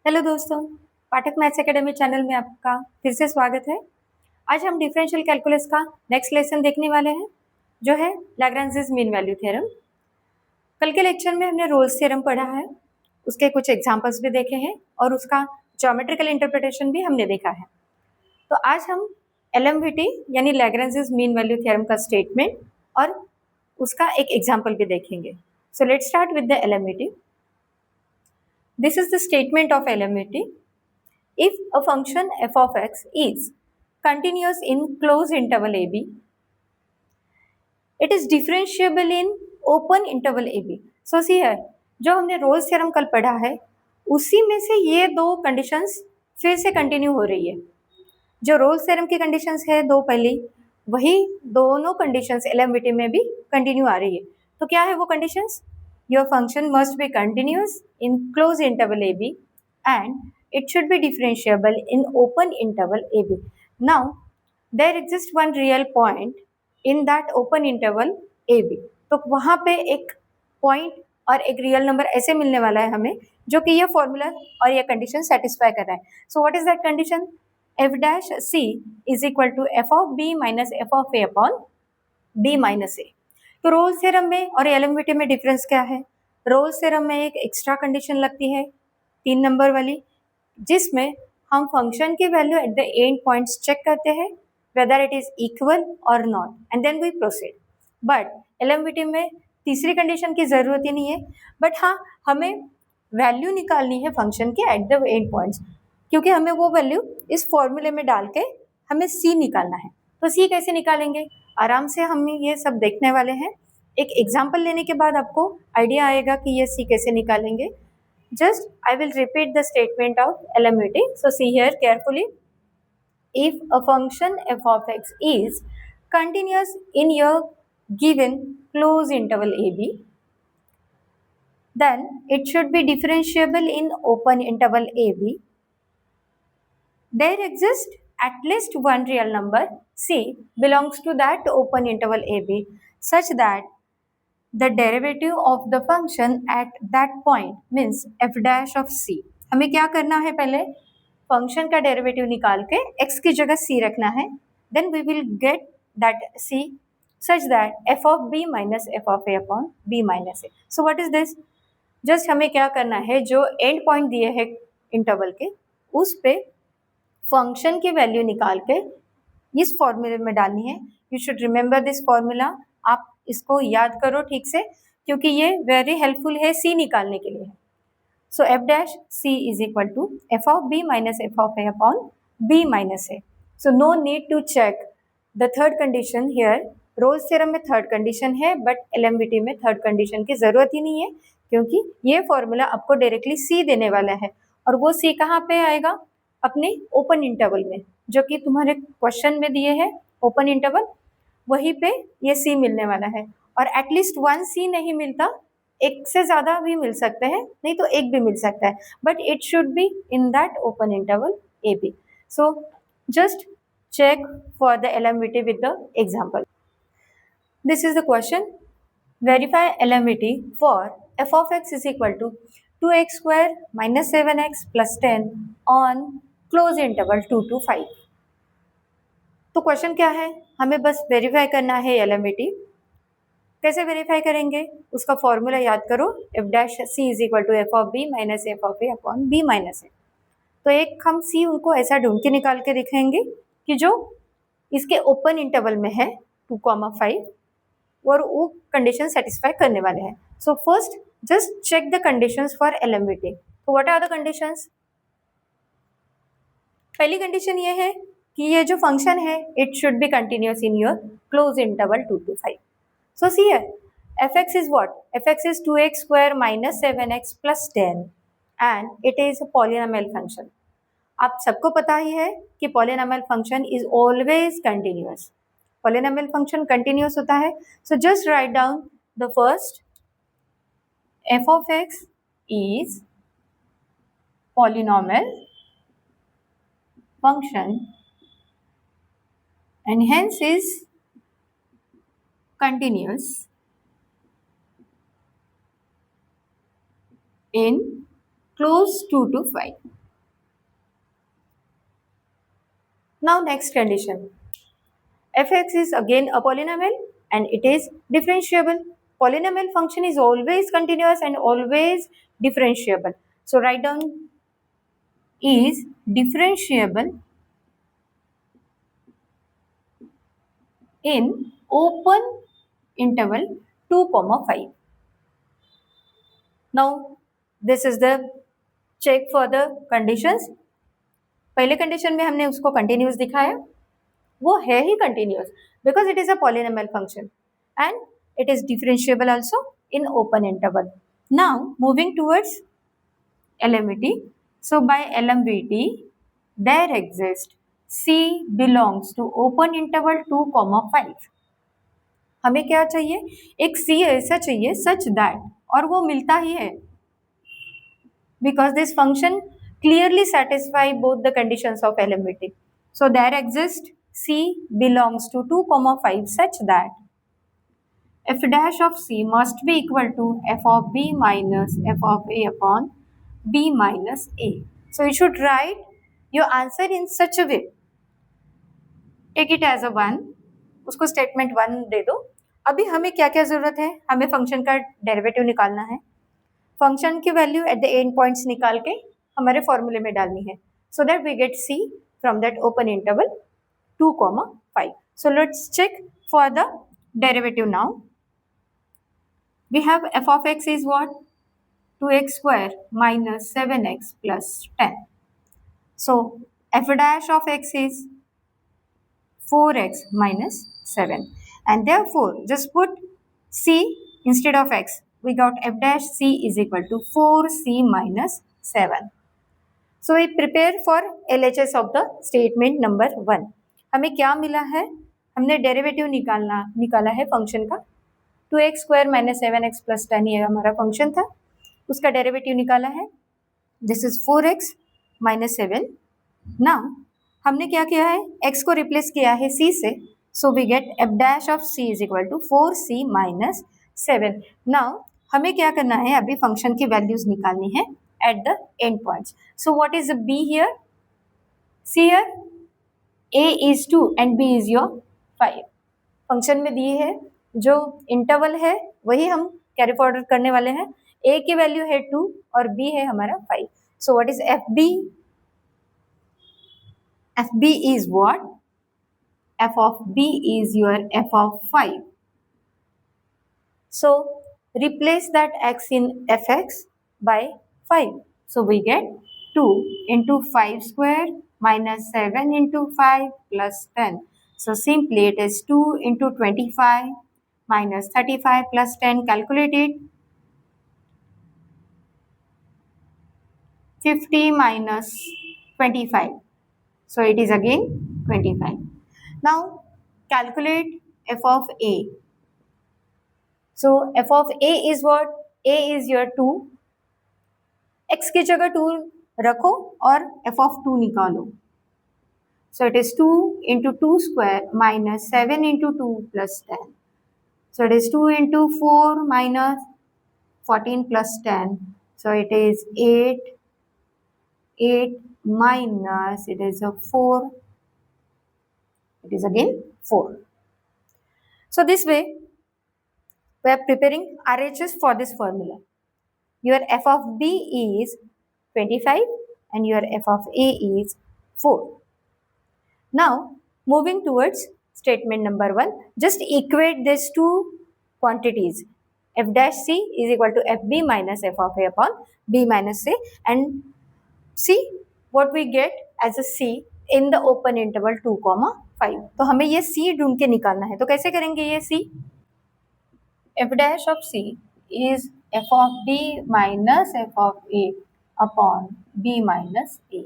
Hello दोस्तों, पाठक maths academy channel में आपका फिर से स्वागत है। आज हम डिफरेंशियल कैलकुलस का नेक्स्ट लेसन देखने वाले हैं, जो है लैग्रेंजेस मीन वैल्यू थ्योरम। कल के लेक्चर में हमने रोल्स थ्योरम पढ़ा है, उसके कुछ एग्जांपल्स भी देखे हैं और उसका ज्योमेट्रिकल इंटरप्रिटेशन भी हमने देखा है। तो आज हम एलएमवीटी यानी लैग्रेंजेस मीन वैल्यू थ्योरम का स्टेटमेंट और उसका एक एग्जाम्पल भी देखेंगे। So let's start with the LMVT. This is the statement of LMAT. If a function f of x is continuous in closed interval ab, it is differentiable in open interval ab. So see here, जो हमने Rolle's theorem कल पढ़ा है उसी में से ये दो कंडीशंस फिर से कंटिन्यू हो रही है। जो रोल्स थ्योरम की कंडीशंस है दो पहली, वही दोनों कंडीशंस एलएमवीटी में भी कंटिन्यू आ रही है। तो क्या है वो conditions? Your function must be continuous in closed interval ab and it should be differentiable in open interval ab. Now, there exists one real point in that open interval ab. तो वहाँ पे एक पॉइंट और एक real number ऐसे मिलने वाला है हमें, जो कि ये फॉर्मूला और ये कंडीशन सेटिस्फाई कर रहा है। So what is that condition? f dash c is equal to f of b minus f of a upon b minus a. तो रोल्स थ्योरम में और एलएमवीटी में डिफरेंस क्या है? रोल्स थ्योरम में एक एक्स्ट्रा कंडीशन लगती है 3 नंबर वाली, जिसमें हम फंक्शन की value at the end points check करते हैं वेदर इट इज इक्वल और not and then we proceed. But LMVT में तीसरी कंडीशन की जरूरत ही नहीं है, बट हाँ हमें वैल्यू निकालनी है फंक्शन के एट द एंड पॉइंट्स, क्योंकि हमें वो वैल्यू इस फॉर्मूले में डाल के हमें सी निकालना है। तो सी कैसे निकालेंगे? आराम से हम ये सब देखने वाले हैं। एक एग्जाम्पल लेने के बाद आपको आइडिया आएगा कि ये सी कैसे निकालेंगे। Just I will repeat the statement of LMAT. So see here carefully. If a function f of x is continuous in a given closed interval ab, then it should be differentiable in open interval ab. There exists at least one real number c belongs to that open interval ab such that the derivative of the function at that point means f dash of c. हमें क्या करना है? पहले function का derivative निकाल के x की जगह c रखना है, then we will get that c such that f of b minus f of a upon b minus a. So what is this? Just हमें क्या करना है, जो एंड पॉइंट दिए है इंटरवल के उस पे फंक्शन की वैल्यू निकाल के इस फॉर्मूले में डालनी है। You should remember this formula, आप इसको याद करो ठीक से, क्योंकि ये वेरी हेल्पफुल है सी निकालने के लिए। So F dash C is equal to F of B minus F of A upon B minus A. So no need to check the third condition here. Rolle's theorem में third condition है, but LMVT में third condition की जरूरत ही नहीं है, क्योंकि ये formula आपको डायरेक्टली सी देने वाला है। और वो सी कहाँ पे आएगा? अपने ओपन इंटरवल में, जो कि तुम्हारे क्वेश्चन में दिए हैं ओपन इंटरवल, वहीं पे ये सी मिलने वाला है। और एटलीस्ट वन सी नहीं मिलता, एक से ज्यादा भी मिल सकते हैं, नहीं तो एक भी मिल सकता है, but it should be in that open interval A B. So just check for the LMVT with the example. This is the question. Verify LMVT for f of x is equal to 2x square minus 7x plus 10 on closed interval 2 to 5. तो question क्या है? हमें बस verify करना है LMVT. कैसे verify करेंगे? उसका फॉर्मूला याद करो, f dash c is equal to f of b minus f of a upon b minus a. तो एक हम c उनको ऐसा ढूंढ के निकाल के दिखाएंगे कि जो इसके ओपन इंटरवल में है 2,5 और वो कंडीशन सेटिस्फाई करने वाले हैं. So first just check the conditions for LMVT. तो व्हाट आर द कंडीशंस? पहली कंडीशन ये है कि ये जो फंक्शन है it should be continuous in your close interval 2 to 5. So see here fx is what? fx is 2x square minus 7x plus 10 and it is a polynomial function. आप सबको पता ही है कि polynomial function is always continuous. Polynomial function continuous होता है. So just write down the first. f of x is polynomial function and hence is continuous in close 2 to 5. Now next condition. Fx is again a polynomial and it is differentiable. Polynomial function is always continuous and always differentiable. So write down is differentiable in open interval 2, 5. Now this is the check for the conditions. पहले condition में हमने उसको continuous दिखाया, वो है ही continuous because it is a polynomial function and it is differentiable also in open interval. Now moving towards LMVT. So by LMVT there exists C belongs to open interval 2, 5. हमें क्या चाहिए? एक C ऐसा चाहिए such that, और वो मिलता ही है because this function clearly satisfy both the conditions of LMVT. So there exists C belongs to 2, 5 such that f dash of C must be equal to f of B minus f of A upon B minus A. So you should write your answer in such a way. Take it as a 1, उसको statement 1 दे दो. अभी हमें क्या क्या जरूरत है? हमें function का डेरिवेटिव निकालना है. फंक्शन की value at the end points निकाल के हमारे फॉर्मूले में डालनी है so that we get C from that open interval 2, 5. So let's check for the derivative now. We have f of x is what? 2x square minus 7x plus 10. So f dash of x is 4x minus 7. And therefore, just put C instead of x. We got f dash C is equal to 4C minus 7. So we prepare for LHS of the statement number 1. हमें क्या मिला है? हमने derivative निकाला है function का. 2x square minus 7x plus 10 ये हमारा फंक्शन था, उसका डेरिवेटिव निकाला है. This is 4x minus 7. Now हमने क्या किया है? x को रिप्लेस किया है c से, so we get f dash of c is equal to 4c minus 7. Now हमें क्या करना है? अभी फंक्शन की वैल्यूज निकालनी है at the end points. So what is b here? See here, a is 2 and b is your 5. Function में दिए है जो इंटरवल है वही हम कैरी फॉरवर्ड करने वाले हैं. a की वैल्यू है 2 और b है हमारा 5. So what is fb? fb is what? f of b is your f of 5. So replace that x in fx by 5. So we get 2 into 5 square minus 7 into 5 plus 10. So simply it is 2 into 25 minus 35 plus 10. Calculate it. 50 minus 25. So it is again 25. Now calculate f of a. So f of a is what? A is your 2. x की जगह 2 रखो और f of 2 निकालो. So it is 2 into 2 square minus 7 into 2 plus 10. So it is 2 into 4 minus 14 plus 10. So it is 8. 8 minus, it is a 4. It is again 4. So this way, we are preparing RHS for this formula. Your f of b is 25 and your f of a is 4. Now, moving towards statement number 1, just equate these two quantities. F dash c is equal to fb minus f of a upon b minus a, and see what we get as a c in the open interval 2, 5. तो हमें ये c ढूंढ के निकालना है. तो कैसे करेंगे ये c? f dash of c is f of b minus f of a upon b minus a.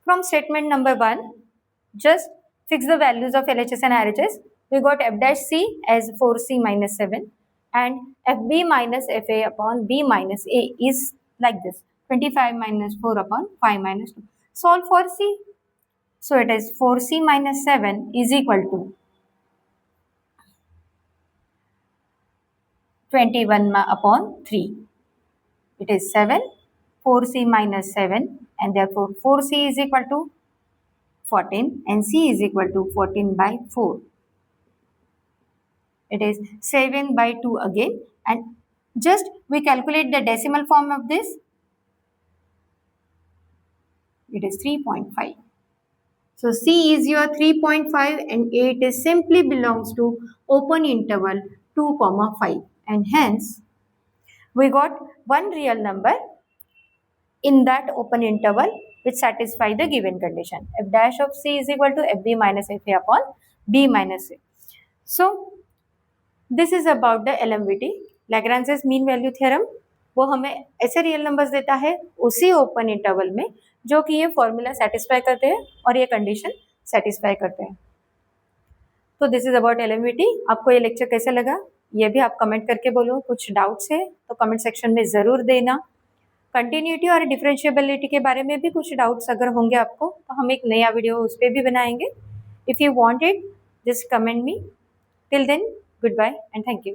From statement number 1, just fix the values of LHS and RHS. we got f dash c as 4c minus 7 and fb minus fa upon b minus a is like this, 25 minus 4 upon 5 minus 2. Solve for c. So it is 4c minus 7 is equal to 21 upon 3. It is 7, 4c minus 7 and therefore 4c is equal to 14 and c is equal to 14 by 4. It is 7 by 2 again, and just we calculate the decimal form of this. It is 3.5. So C is your 3.5 and it is simply belongs to open interval 2, 5 and hence we got one real number in that open interval which satisfy the given condition. F dash of C is equal to FB minus FA upon B minus A. So this is about the LMVT, Lagrange's mean value theorem. वो हमें ऐसे real numbers देता है उसी open interval में जो कि ये फॉर्मूला सेटिस्फाई करते हैं और ये कंडीशन सेटिस्फाई करते हैं। तो दिस इज अबाउट LMVT। आपको ये लेक्चर कैसे लगा ये भी आप कमेंट करके बोलो। कुछ डाउट्स है तो कमेंट सेक्शन में ज़रूर देना। कंटिन्यूटी और डिफरेंशिएबिलिटी के बारे में भी कुछ डाउट्स अगर होंगे आपको तो हम एक नया वीडियो उस पर भी बनाएंगे। If you want it just comment me. Till then, goodbye and thank you.